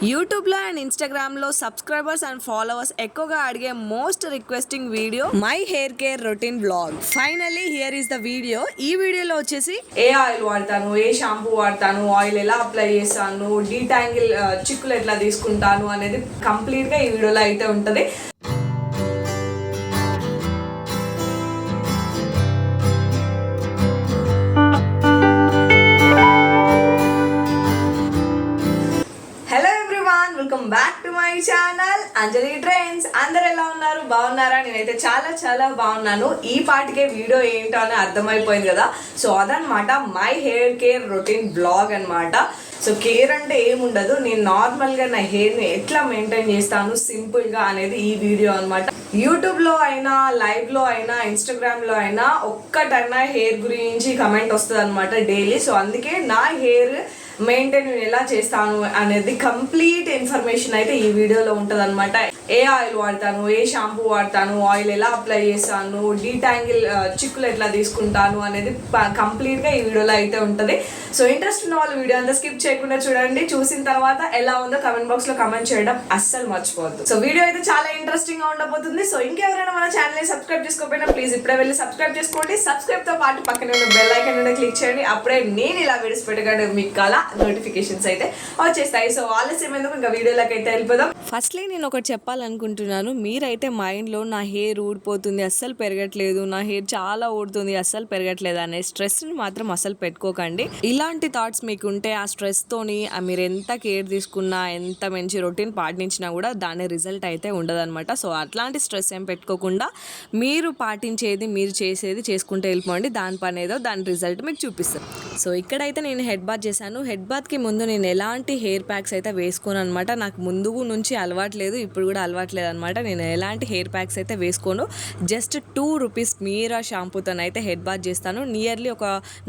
యూట్యూబ్లో అండ్ ఇన్స్టాగ్రామ్లో subscribers and followers ఎక్కువగా అడిగే most requesting video my hair care routine blog. Finally here is the video. ఈ వీడియోలో వచ్చేసి ఏ ఆయిల్ వాడతాను, ఏ షాంపూ వాడతాను, ఆయిల్ ఎలా అప్లై చేస్తాను, డీటాంగిల్ చిక్కులు ఎట్లా తీసుకుంటాను అనేది కంప్లీట్గా ఈ వీడియోలో అయితే ఉంటుంది. Welcome back to my channel Anjali trends. అందరు ఎలా ఉన్నారు? బాగున్నారా? నేనైతే చాలా చాలా బాగున్నాను. ఈ పాటికే వీడియో ఏంటో అని అర్థమైపోయింది కదా. సో అదనమాట my hair care routine blog అనమాట. సో కేర్ అంటే ఏముండదు, నేను నార్మల్గా నా హెయిర్ని ఎట్లా మెయింటైన్ చేస్తాను సింపుల్గా అనేది ఈ వీడియో అనమాట. యూట్యూబ్లో అయినా, లైవ్లో అయినా, ఇన్స్టాగ్రామ్లో అయినా ఒక్కటైనా హెయిర్ గురించి కమెంట్ వస్తుంది అనమాట డైలీ. సో అందుకే నా హెయిర్ మెయింటైన్ నేను ఎలా చేస్తాను అనేది కంప్లీట్ ఇన్ఫర్మేషన్ అయితే ఈ వీడియోలో ఉంటుంది అనమాట. ఏ ఆయిల్ వాడతాను, ఏ షాంపూ వాడతాను, ఆయిల్ ఎలా అప్లై చేస్తాను, డీటాంగిల్ చిక్కులు ఎట్లా తీసుకుంటాను అనేది కంప్లీట్గా ఈ వీడియోలో అయితే ఉంటుంది. సో ఇంట్రెస్ట్ ఉన్న వాళ్ళు వీడియో అంతా స్కిప్ చేయకుండా చూడండి. చూసిన తర్వాత ఎలా ఉందో కమెంట్ బాక్స్లో కమెంట్ చేయడం అస్సలు మర్చిపోవద్దు. సో వీడియో అయితే చాలా ఇంట్రెస్టింగ్గా ఉండబోతుంది. సో ఇంకెవరైనా మన ఛానల్ని సబ్స్క్రైబ్ చేసుకోకపోయినా ప్లీజ్ ఇప్పుడే వెళ్ళి సబ్స్క్రైబ్ చేసుకోండి. సబ్స్క్రైబ్తో పాటు పక్కన ఉన్న బెల్ ఐకాన్ క్లిక్ చేయండి. అప్పుడే నేను ఇలా వీడియోస్ పెట్టగానే మీకు కల నోటిఫికేషన్స్ అయితే వచ్చేస్తాయి. సో ఆలస్యం ఎందుకు, ఇంకా వీడియోలోకి అయితే వెళ్ళిపోదాం. ఫస్ట్లీ నేను ఒకటి చెప్పాలనుకుంటున్నాను. మీరైతే మైండ్లో నా హెయిర్ ఊడిపోతుంది, అస్సలు పెరగట్లేదు, నా హెయిర్ చాలా ఊడుతుంది, అస్సలు పెరగట్లేదు అనే స్ట్రెస్ని మాత్రం అస్సలు పెట్టుకోకండి. ఇలాంటి థాట్స్ మీకు ఉంటే ఆ స్ట్రెస్తోని మీరు ఎంత కేర్ తీసుకున్నా, ఎంత మంచి రొటీన్ పాటించినా కూడా దాని రిజల్ట్ అయితే ఉండదన్నమాట. సో అట్లాంటి స్ట్రెస్ ఏం పెట్టుకోకుండా మీరు పాటించేది, మీరు చేసేది చేసుకుంటూ వెళ్ళిపోండి. దాని పని ఏదో దాని రిజల్ట్ మీకు చూపిస్తాను. సో ఇక్కడైతే నేను హెడ్ బాత్ చేశాను. హెడ్ బాత్కి ముందు నేను ఎలాంటి హెయిర్ ప్యాక్స్ అయితే వేసుకోను అనమాట. నాకు ముందు నుంచి అలవాట్లేదు, ఇప్పుడు కూడా అలవాట్లేదు అనమాట. నేను ఎలాంటి హెయిర్ ప్యాక్స్ అయితే వేసుకోను. జస్ట్ 2 రూపీస్ మీరా షాంపూతో అయితే హెడ్ బాత్ చేస్తాను. నియర్లీ ఒక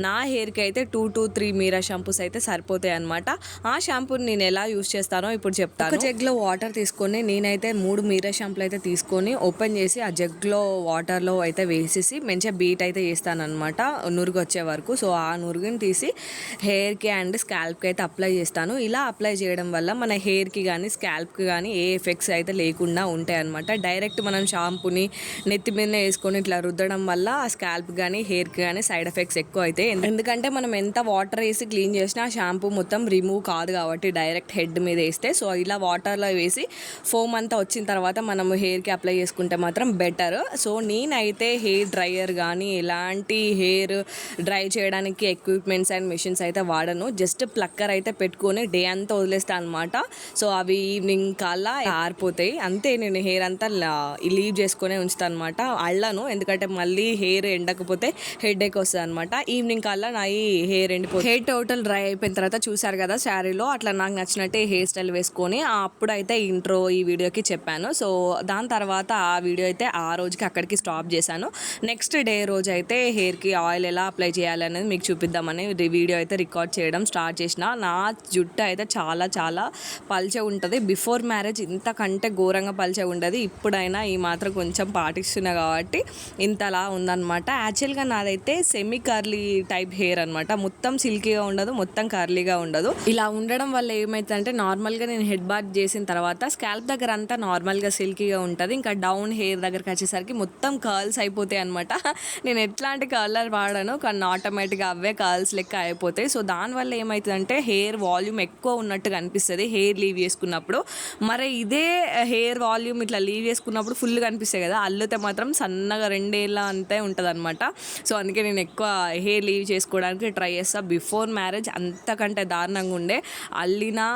నా హెయిర్కి అయితే 2 to 3 మీరా షాంపూస్ అయితే సరిపోతాయి అనమాట. ఆ షాంపూని నేను ఎలా యూస్ చేస్తానో ఇప్పుడు చెప్తాను. ఒక జగ్లో వాటర్ తీసుకొని నేనైతే 3 మీరా షాంపులు అయితే తీసుకొని ఓపెన్ చేసి ఆ జగ్లో వాటర్లో అయితే వేసేసి మంచిగా బీట్ అయితే చేస్తాను అనమాట, నురుగు వచ్చే వరకు. సో ఆ నురుగుని తీసి హెయిర్కి అండ్ స్కాల్ప్కి అయితే అప్లై చేస్తాను. ఇలా అప్లై చేయడం వల్ల మన హెయిర్కి కానీ స్కాల్ప్కి కానీ ఏ ఎఫెక్ట్స్ అయితే లేకుండా ఉంటాయి అనమాట. డైరెక్ట్ మనం షాంపూని నెత్తి మీద వేసుకొని ఇట్లా రుద్దడం వల్ల ఆ స్కాల్ప్ కానీ హెయిర్కి కానీ సైడ్ ఎఫెక్ట్స్ ఎక్కువ అవుతాయి. ఎందుకంటే మనం ఎంత వాటర్ వేసి క్లీన్ చేసినా షాంపూ మొత్తం రిమూవ్ కాదు కాబట్టి డైరెక్ట్ హెడ్ మీద వేస్తే. సో ఇలా వాటర్లో వేసి ఫోమ్ అంతా వచ్చిన తర్వాత మనం హెయిర్కి అప్లై చేసుకుంటే మాత్రం బెటర్. సో నేనైతే హెయిర్ డ్రైయర్ కానీ ఎలాంటి హెయిర్ డ్రై చేయడానికి ఎక్విప్మెంట్స్ అండ్ మిషన్స్ అయితే వాడను. జస్ట్ ప్లక్కర్ అయితే పెట్టుకొని డే అంతా వదిలేస్తాను అనమాట. సో అవి ఈవినింగ్ కల్లా ఆరిపోతాయి అంతే. నేను హెయిర్ అంతా లీవ్ చేసుకునే ఉంచుతాను అనమాట, అళ్ళను. ఎందుకంటే మళ్ళీ హెయిర్ ఎండకపోతే హెడ్ ఏక్ వస్తుంది అనమాట. ఈవినింగ్ కల్లా నా ఈ హెయిర్ ఎండిపోతుంది. హెయిర్ టోటల్ డ్రై అయిపోయిన తర్వాత చూసారు కదా శారీలో అట్లా నాకు నచ్చినట్టే హెయిర్ స్టైల్ వేసుకొని అప్పుడైతే ఇంట్రో ఈ వీడియోకి చెప్పాను. సో దాని తర్వాత ఆ వీడియో అయితే ఆ రోజుకి అక్కడికి స్టాప్ చేశాను. నెక్స్ట్ డే రోజు అయితే హెయిర్కి ఆయిల్ ఎలా అప్లై చేయాలి అనేది మీకు చూపిద్దామని వీడియో అయితే రికార్డ్ చేయడం స్టార్ట్ చేసిన. నా జుట్టు అయితే చాలా చాలా పల్చే ఉంటుంది. బిఫోర్ మ్యారేజ్ ఇంతకంటే ఘోరంగా పల్చే ఉండదు. ఇప్పుడైనా ఈ మాత్రం కొంచెం పాటిస్తున్నా కాబట్టి ఇంతలా ఉందన్నమాట. యాక్చువల్గా నాదైతే సెమీ కర్లీ టైప్ హెయిర్ అనమాట. మొత్తం సిల్కీగా ఉండదు, మొత్తం కర్లీగా ఉండదు. ఇలా ఉండడం వల్ల ఏమవుతుందంటే నార్మల్గా నేను హెడ్ బాత్ చేసిన తర్వాత స్కాల్ప్ దగ్గర అంతా నార్మల్గా సిల్కీగా ఉంటుంది. ఇంకా డౌన్ హెయిర్ దగ్గరకు వచ్చేసరికి మొత్తం కర్ల్స్ అయిపోతాయి అనమాట. నేను ఎట్లాంటి కలర్ వాడాను కానీ ఆటోమేటిక్గా అవే కర్ల్స్ లెక్క అయిపోతాయి. సో దానివల్ల ఏమవుతుందంటే హెయిర్ వాల్యూమ్ ఎక్కువ ఉన్నట్టుగా అనిపిస్తుంది హెయిర్ లీవ్ చేసుకున్నప్పుడు. మరి ఇదే హెయిర్ వాల్యూమ్ ఇట్లా లీవ్ చేసుకున్నప్పుడు ఫుల్గా అనిపిస్తాయి కదా, అల్లితే మాత్రం సన్నగా 2 ఏళ్ళ అంతే ఉంటుంది అనమాట. సో అందుకే నేను ఎక్కువ హెయిర్ లీవ్ చేసుకోవడానికి ట్రై చేస్తాను. బిఫోర్ మ్యారేజ్ అంతకంటే దారుణంగా ఉండే, అల్లినా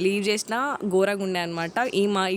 లీవ్ చేసినా ఘోరంగా ఉండే అనమాట.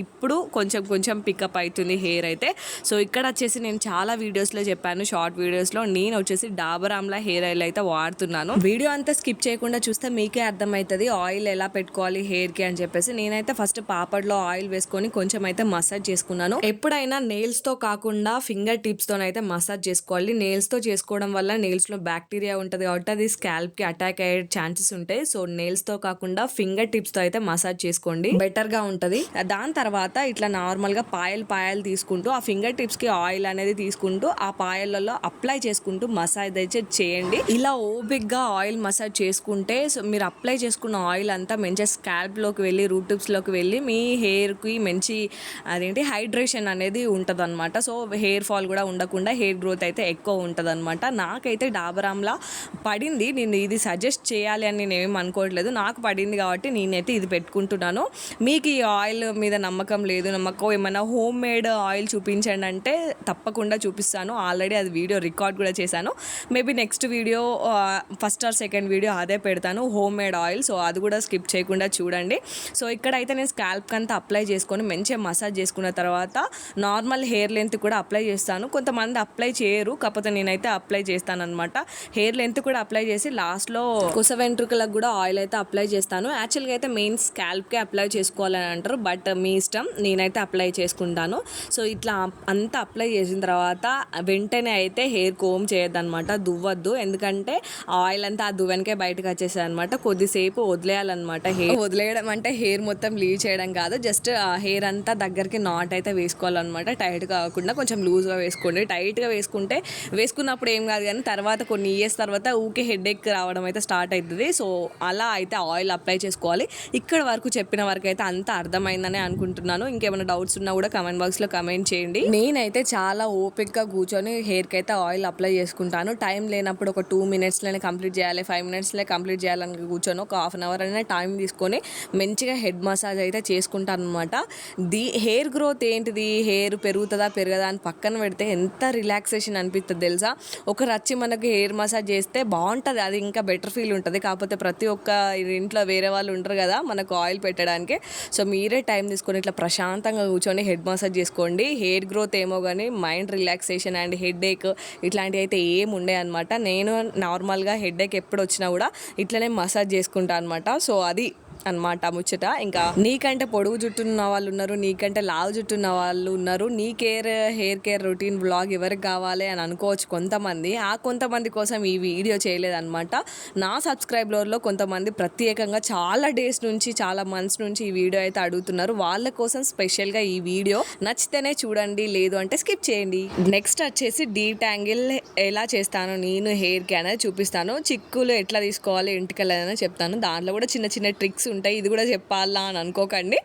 ఇప్పుడు కొంచెం కొంచెం పికప్ అవుతుంది హెయిర్ అయితే. సో ఇక్కడ వచ్చేసి నేను చాలా వీడియోస్లో చెప్పాను, షార్ట్ వీడియోస్లో. నేను వచ్చేసి డాబర్ ఆమ్లా హెయిర్ ఆయిల్ అయితే వాడుతున్నాను. వీడియో అంతా స్కిప్ చేయకుండా చూస్తే మీకే అర్థమవుతుంది ఆయిల్ ఎలా పెట్టుకోవాలి హెయిర్కి అని చెప్పేసి. నేనైతే ఫస్ట్ పాపడ్లో ఆయిల్ వేసుకొని చేసుకొని కొంచెం అయితే మసాజ్ చేసుకున్నాను. ఎప్పుడైనా నెయిల్స్ తో కాకుండా ఫింగర్ టిప్స్ తోనైతే మసాజ్ చేసుకోవాలి. నెయిల్స్ తో చేసుకోవడం వల్ల నెయిల్స్ లో బ్యాక్టీరియా ఉంటది కాబట్టి అది స్కాల్ప్ కి అటాక్ అయ్యే ఛాన్సెస్ ఉంటాయి. సో నెయిల్స్ తో కాకుండా ఫింగర్ టిప్స్ తో అయితే మసాజ్ చేసుకోండి, బెటర్ గా ఉంటది. దాని తర్వాత ఇట్లా నార్మల్ గా పాయలు తీసుకుంటూ ఆ ఫింగర్ టిప్స్ కి ఆయిల్ అనేది తీసుకుంటూ ఆ పాయలలో అప్లై చేసుకుంటూ మసాజ్ అయితే చేయండి. ఇలా ఓపిక్ గా ఆయిల్ మసాజ్ చేసుకుంటే సో మీరు అప్లై చేసుకున్న ఆయిల్ అంతా మంచిగా స్కాల్ప్ లోకి వెళ్ళి రూట్ టిప్స్ లోకి వెళ్ళి మీ హెయిర్ కి మంచి హైడ్రేషన్ అనేది ఉంటది అనమాట. సో హెయిర్ ఫాల్ కూడా ఉండకుండా హెయిర్ గ్రోత్ అయితే ఎక్కువ ఉంటది అనమాట. నాకైతే డాబర్ ఆమ్లా పడింది. నేను ఇది సజెస్ట్ చేయాలి అని నేను ఏం అనుకోవట్లేదు, నాకు పడింది కాబట్టి నేనైతే ఇది పెట్టుకుంటున్నాను. మీకు ఈ ఆయిల్ మీద నమ్మకం లేదు, నమ్మకం ఏమైనా హోమ్ మేడ్ ఆయిల్ చూపించండి అంటే తప్పకుండా చూపిస్తాను. ఆల్రెడీ అది వీడియో రికార్డ్ కూడా చేశాను. Maybe next video first or second video అదే పెడతాను, హోమ్ మేడ్ ఆయిల్. సో అది కూడా స్కిప్ చేయకుండా చూడండి. సో ఇక్కడైతే నేను స్కాల్ప్ అంతా అప్లై చేసుకొని మంచిగా మసాజ్ చేసుకున్న తర్వాత నార్మల్ హెయిర్ లెంత్ కూడా అప్లై చేస్తాను. కొంతమంది అప్లై చేయరు, కాకపోతే నేనైతే అప్లై చేస్తాను అనమాట. హెయిర్ లెంత్ కూడా అప్లై చేసి లాస్ట్లో కొస వెంట్రుకలకు కూడా ఆయిల్ అయితే అప్లై చేస్తాను. యాక్చువల్గా అయితే మెయిన్ స్కాల్ప్కే అప్లై చేసుకోవాలని అంటారు, బట్ మీ ఇష్టం, నేనైతే అప్లై చేసుకుంటాను. సో ఇట్లా అంతా అప్లై చేసిన తర్వాత వెంటనే అయితే హెయిర్ కోమ్ చేయొద్దనమాట, దువ్వద్దు. ఎందుకంటే ఆయిల్ అంతా ఆ దువ్వెనకే బయటకు వచ్చేసాయి అనమాట. కొద్దిసేపు వదిలేయాలన్నమాట. హెయిర్ వదిలేయడం అంటే హెయిర్ మొత్తం లీవ్ చేయడం కాదు, జస్ట్ హెయిర్ అంతా దగ్గరికి నాట్ అయితే వేసుకోవాలన్నమాట. టైట్ కాకుండా కొంచెం లూజ్గా వేసుకోండి. టైట్గా వేసుకున్నప్పుడు ఏం కాదు, కానీ తర్వాత కొన్ని ఇయర్స్ తర్వాత ఊకే హెడేక్ రావడం అయితే స్టార్ట్ అవుతుంది. సో అలా అయితే ఆయిల్ అప్లై చేసుకోవాలి. ఇక్కడ వరకు చెప్పిన వరకు అయితే అంత అర్థమైందని అనుకుంటున్నాను. ఇంకేమైనా డౌట్స్ ఉన్నా కూడా కమెంట్ బాక్స్లో కమెంట్ చేయండి. నేనైతే చాలా ఓపిక్గా కూర్చొని హెయిర్కి అయితే ఆయిల్ అప్లై చేసుకుంటాను. టైం లేనప్పుడు ఒక 2 minutesలోనే కంప్లీట్ చేయాలి, 5 minutesలో కంప్లీట్ చేయాలని కూర్చొని ఒక ½ hour అయినా టైం తీసుకొని మంచిగా హెడ్ మసాజ్ అయితే చేసుకుంటాను అనమాట. హెయిర్ గ్రోత్ ఏంటిది, హెయిర్ పెరుగుతుందా పెరగదా అని పక్కన పెడితే ఎంత రిలాక్సేషన్ అనిపిస్తుంది తెలుసా. ఒకరు వచ్చి మనకు హెయిర్ మసాజ్ చేస్తే బాగుంటుంది, అది ఇంకా బెటర్ ఫీల్ ఉంటుంది. కాకపోతే ప్రతి ఒక్క ఇంట్లో వేరే వాళ్ళు ఉంటారు కదా మనకు ఆయిల్ పెట్టడానికి. సో మీరే టైం తీసుకొని ఇట్లా ప్రశాంతంగా కూర్చొని హెడ్ మసాజ్ చేసుకోండి. హెయిర్ గ్రోత్ ఏమో కానీ మైండ్ రిలాక్సేషన్ అండ్ హెడేక్ ఇట్లాంటివి అయితే ఏం ఉండే అనమాట. నేను నార్మల్గా హెడేక్ ఎప్పుడు వచ్చినా కూడా ఇట్లనే మసాజ్ చేసుకుంటా అనమాట. సో అది అనమాట ముచ్చట. ఇంకా నీకంటే పొడుగు జుట్టున్న వాళ్ళు ఉన్నారు, నీకంటే లావు జుట్టున్న వాళ్ళు ఉన్నారు. నీ హెయిర్ కేర్ రొటీన్ బ్లాగ్ ఎవరికి కావాలి అని అనుకోవచ్చు కొంతమంది. ఆ కొంతమంది కోసం ఈ వీడియో చేయలేదన్నమాట. నా సబ్స్క్రైబర్లో కొంతమంది ప్రత్యేకంగా చాలా డేస్ నుంచి, చాలా మంత్స్ నుంచి ఈ వీడియో అయితే అడుగుతున్నారు. వాళ్ళ కోసం స్పెషల్గా ఈ వీడియో. నచ్చితేనే చూడండి, లేదు అంటే స్కిప్ చేయండి. నెక్స్ట్ వచ్చేసి డీటాంగిల్ ఎలా చేస్తాను నేను హెయిర్కి అనేది చూపిస్తాను. చిక్కులు ఎట్లా తీసుకోవాలి ఎంటికలు అనేది చెప్తాను. దాంట్లో కూడా చిన్న చిన్న ట్రిక్స్ ఉంటాయి, ఇది కూడా చెప్పాలా అని అనుకోకండి.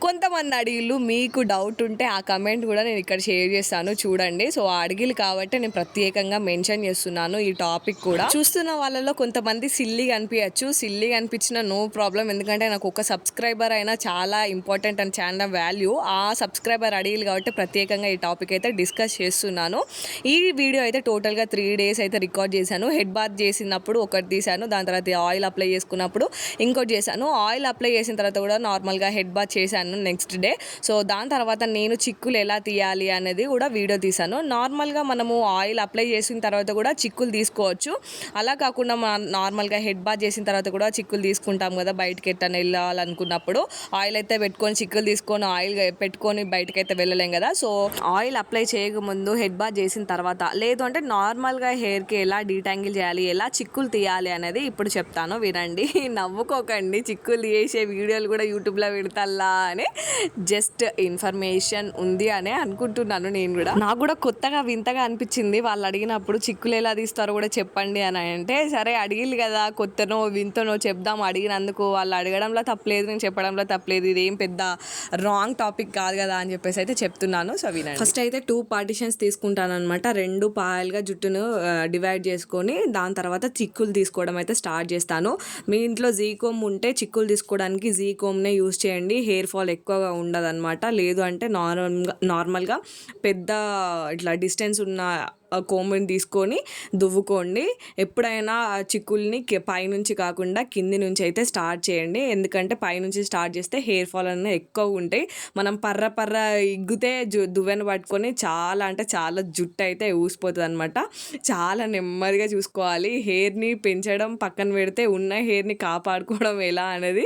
కొంతమంది అడిగిలు మీకు డౌట్ ఉంటే ఆ కమెంట్ కూడా నేను ఇక్కడ షేర్ చేస్తాను, చూడండి. సో అడిగిలు కాబట్టి నేను ప్రత్యేకంగా మెన్షన్ చేస్తున్నాను ఈ టాపిక్ కూడా. చూస్తున్న వాళ్ళలో కొంతమంది సిల్లీగా అనిపించచ్చు, సిల్లీగా అనిపించిన నో ప్రాబ్లం. ఎందుకంటే నాకు ఒక సబ్స్క్రైబర్ అయినా చాలా ఇంపార్టెంట్ అని చాలా వాల్యూ. ఆ సబ్స్క్రైబర్ అడిగిలు కాబట్టి ప్రత్యేకంగా ఈ టాపిక్ అయితే డిస్కస్ చేస్తున్నాను. ఈ వీడియో అయితే టోటల్గా 3 days అయితే రికార్డ్ చేశాను. హెడ్ బాత్ చేసినప్పుడు ఒకటి తీశాను, దాని తర్వాత ఆయిల్ అప్లై చేసుకున్నప్పుడు ఇంకోటి చేశాను. ఆయిల్ అప్లై చేసిన తర్వాత కూడా నార్మల్గా హెడ్ బాత్ చేశాను నెక్స్ట్ డే. సో దాని తర్వాత నేను చిక్కులు ఎలా తీయాలి అనేది కూడా వీడియో తీశాను. నార్మల్గా మనము ఆయిల్ అప్లై చేసిన తర్వాత కూడా చిక్కులు తీసుకోవచ్చు. అలా కాకుండా నార్మల్గా హెడ్ బాత్ చేసిన తర్వాత కూడా చిక్కులు తీసుకుంటాం కదా, బయటకి ఎట్టని వెళ్ళాలనుకున్నప్పుడు ఆయిల్ అయితే పెట్టుకొని చిక్కులు తీసుకొని ఆయిల్ పెట్టుకొని బయటకైతే వెళ్ళలేం కదా. సో ఆయిల్ అప్లై చేయకముందు హెడ్ బాత్ చేసిన తర్వాత, లేదు అంటే నార్మల్గా హెయిర్కి ఎలా డీటాంగిల్ చేయాలి, ఎలా చిక్కులు తీయాలి అనేది ఇప్పుడు చెప్తాను, వినండి. నవ్వుకోకండి, చిక్కులు తీసే వీడియోలు కూడా యూట్యూబ్లో పెడతాల్లా అని జస్ట్ ఇన్ఫర్మేషన్ ఉంది అని అనుకుంటున్నాను. నేను కూడా, నాకు కూడా కొత్తగా వింతగా అనిపించింది. వాళ్ళు అడిగినప్పుడు చిక్కులు ఎలా తీస్తారో కూడా చెప్పండి అని అంటే, సరే అడిగిల్లు కదా, కొత్తనో వింతనో చెప్దాం, అడిగినందుకు వాళ్ళు అడగడంలో తప్పలేదు, నేను చెప్పడంలో తప్పలేదు, ఇదేం పెద్ద రాంగ్ టాపిక్ కాదు కదా అని చెప్పేసి అయితే చెప్తున్నాను. సో వినండి. ఫస్ట్ అయితే 2 partitions తీసుకుంటాను అనమాట. 2 పాయలుగా జుట్టును డివైడ్ చేసుకొని దాని తర్వాత చిక్కులు తీసుకోవడం అయితే స్టార్ట్ చేస్తాను. మీ ఇంట్లో జీకోమ్ ఉంటే చిక్కులు తీసుకోవడానికి జీకోమ్నే యూజ్ చేయండి, హెయిర్ ఫాల్ ఎక్కువగా ఉండదు అనమాట. లేదు అంటే నార్మల్గా పెద్ద ఇట్లా డిస్టెన్స్ ఉన్న కోంబుని తీసుకొని దువ్వుకోండి. ఎప్పుడైనా చిక్కుల్ని పైనుంచి కాకుండా కింది నుంచి అయితే స్టార్ట్ చేయండి. ఎందుకంటే పైనుంచి స్టార్ట్ చేస్తే హెయిర్ ఫాల్ అనేది ఎక్కువ ఉంటాయి. మనం పర్ర ఇగ్గితే దువ్వెన పట్టుకొని చాలా అంటే చాలా జుట్టు అయితే ఊసిపోతుంది అనమాట. చాలా నెమ్మదిగా చూసుకోవాలి. హెయిర్ని పెంచడం పక్కన పెడితే ఉన్న హెయిర్ని కాపాడుకోవడం ఎలా అనేది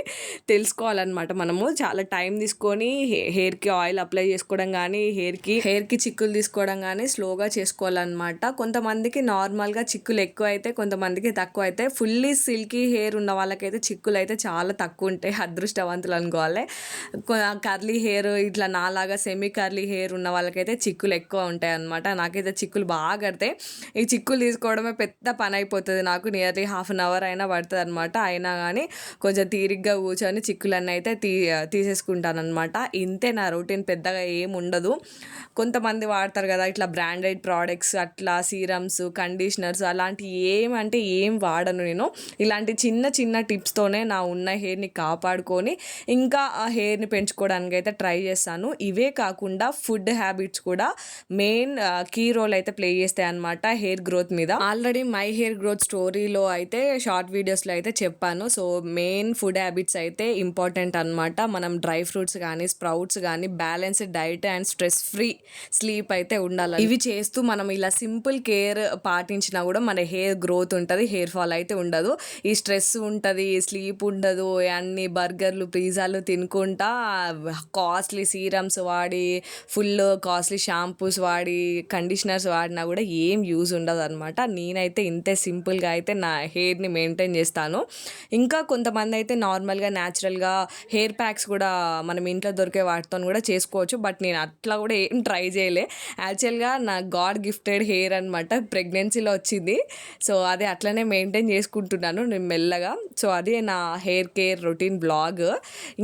తెలుసుకోవాలన్నమాట. మనము చాలా టైం తీసుకొని హెయిర్కి ఆయిల్ అప్లై చేసుకోవడం కానీ హెయిర్కి చిక్కులు తీసుకోవడం కానీ స్లోగా చేసుకోవాలన్నమాట. కొంతమందికి నార్మల్గా చిక్కులు ఎక్కువ అయితే, కొంతమందికి తక్కువ అయితే. ఫుల్లీ సిల్కీ హెయిర్ ఉన్న వాళ్ళకైతే చిక్కులు అయితే చాలా తక్కువ ఉంటాయి, అదృష్టవంతులు అనుకోవాలి. కర్లీ హెయిర్ ఇట్లా నాలాగా సెమీ కర్లీ హెయిర్ ఉన్న వాళ్ళకైతే చిక్కులు ఎక్కువ ఉంటాయి అనమాట. నాకైతే చిక్కులు బాగా కడతాయి. ఈ చిక్కులు తీసుకోవడమే పెద్ద పని అయిపోతుంది నాకు. నియర్లీ ½ అన్ అవర్ అయినా పడుతుంది అనమాట. అయినా కానీ కొంచెం తీరిగ్గా కూర్చొని చిక్కులన్నీ అయితే తీసేసుకుంటాను అనమాట. ఇంతే నా రొటీన్, పెద్దగా ఏం ఉండదు. కొంతమంది వాడతారు కదా ఇట్లా బ్రాండెడ్ ప్రోడక్ట్స్, అట్లా సీరమ్స్, కండిషనర్స్ అలాంటి ఏం వాడను నేను. ఇలాంటి చిన్న టిప్స్తోనే నా ఉన్న హెయిర్ని కాపాడుకొని ఇంకా ఆ హెయిర్ని పెంచుకోవడానికి అయితే ట్రై చేస్తాను. ఇవే కాకుండా ఫుడ్ హ్యాబిట్స్ కూడా మెయిన్ కీ రోల్ అయితే ప్లే చేస్తాయి అనమాట హెయిర్ గ్రోత్ మీద. ఆల్రెడీ మై హెయిర్ గ్రోత్ స్టోరీలో అయితే షార్ట్ వీడియోస్లో అయితే చెప్పాను. సో మెయిన్ ఫుడ్ హ్యాబిట్స్ అయితే ఇంపార్టెంట్ అనమాట. మనం డ్రై ఫ్రూట్స్ కానీ స్ప్రౌట్స్ కానీ balanced diet and stress free sleep అయితే ఉండాలి. ఇవి చేస్తూ మనం ఇలా సింపుల్ కేర్ పాటించినా కూడా మన హెయిర్ గ్రోత్ ఉంటుంది, హెయిర్ ఫాల్ అయితే ఉండదు. ఈ స్ట్రెస్ ఉంటుంది, స్లీప్ ఉండదు, అన్ని బర్గర్లు పిజ్జాలు తినుకుంటా కాస్ట్లీ సీరమ్స్ వాడి ఫుల్ కాస్ట్లీ షాంపూస్ వాడి కండిషనర్స్ వాడినా కూడా ఏం యూజ్ ఉండదు అనమాట. నేనైతే ఇంతే సింపుల్గా అయితే నా హెయిర్ని మెయింటైన్ చేస్తాను. ఇంకా కొంతమంది అయితే నార్మల్గా న్యాచురల్గా హెయిర్ ప్యాక్స్ కూడా మనం ఇంట్లో దొరికే వాటితో కూడా చేసుకోవచ్చు. బట్ నేను అట్లా కూడా ఏం ట్రై చేయలే. యాక్చువల్గా నా గాడ్ గిఫ్టెడ్ హెయిర్ అనమాట, ప్రెగ్నెన్సీలో వచ్చింది. సో అదే అట్లనే మెయింటైన్ చేసుకుంటున్నాను నేను మెల్లగా. సో అదే నా హెయిర్ కేర్ రొటీన్ బ్లాగ్.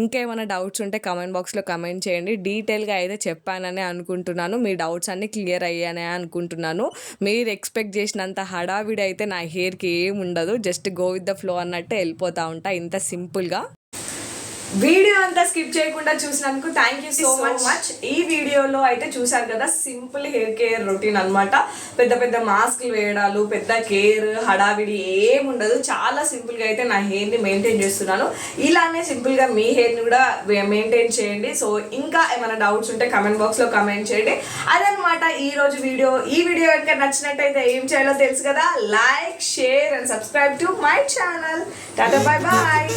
ఇంకేమైనా డౌట్స్ ఉంటే కమెంట్ బాక్స్లో కమెంట్ చేయండి. డీటెయిల్గా అయితే చెప్పాననే అనుకుంటున్నాను. మీ డౌట్స్ అన్నీ క్లియర్ అయ్యానే అనుకుంటున్నాను. మీరు ఎక్స్పెక్ట్ చేసినంత హడావిడి అయితే నా హెయిర్కి ఏం ఉండదు. Just go with the flow అన్నట్టే వెళ్ళిపోతూ ఉంటా, ఇంత సింపుల్గా. వీడియో అంతా స్కిప్ చేయకుండా చూసినందుకు థ్యాంక్ యూ సో మచ్. ఈ వీడియోలో అయితే చూసారు కదా సింపుల్ హెయిర్ కేర్ రొటీన్ అనమాట. పెద్ద మాస్క్లు వేయడాలు, పెద్ద కేర్ హడావిడి ఏముండదు. చాలా సింపుల్గా అయితే నా హెయిర్ని మెయింటైన్ చేస్తున్నాను. ఇలానే సింపుల్గా మీ హెయిర్ని కూడా మెయింటైన్ చేయండి. సో ఇంకా ఏమైనా డౌట్స్ ఉంటే కమెంట్ బాక్స్లో కమెంట్ చేయండి. అదనమాట ఈరోజు వీడియో. ఈ వీడియో కనుక నచ్చినట్టయితే ఏం చేయాలో తెలుసు కదా, like, share and subscribe to my channel. Tata, bye bye.